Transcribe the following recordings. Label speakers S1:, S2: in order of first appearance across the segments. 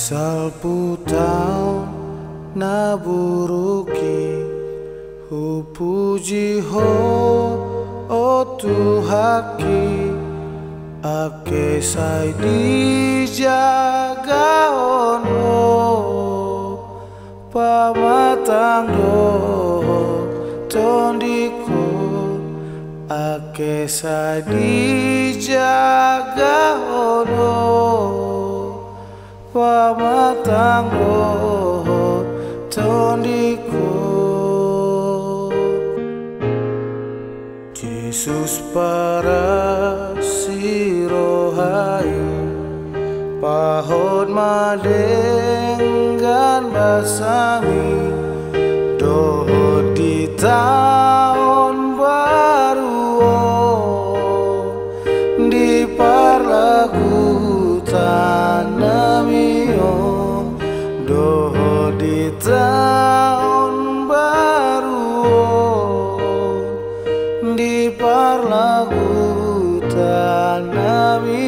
S1: Salputau na buruki hupuji ho o tuhaki ake sai dijaga ono pamatang do tondiku ake sai dijaga ono pamatang do tondiku. Yesus para sirohayu pahot madenggan basami dohot di tahun baru di parlagu tanamion dohot di tahun baru di parlagu tanamion.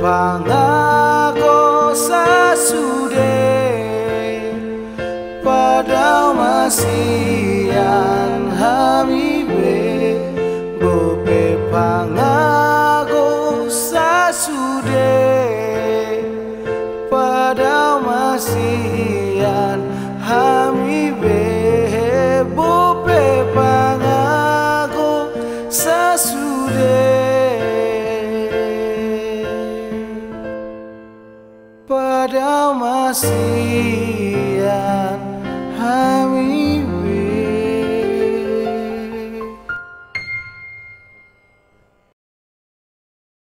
S1: Pangago sasude pada masian hamibe bope pangago sasude pada masian hamibe bope pangago sasude pada masian.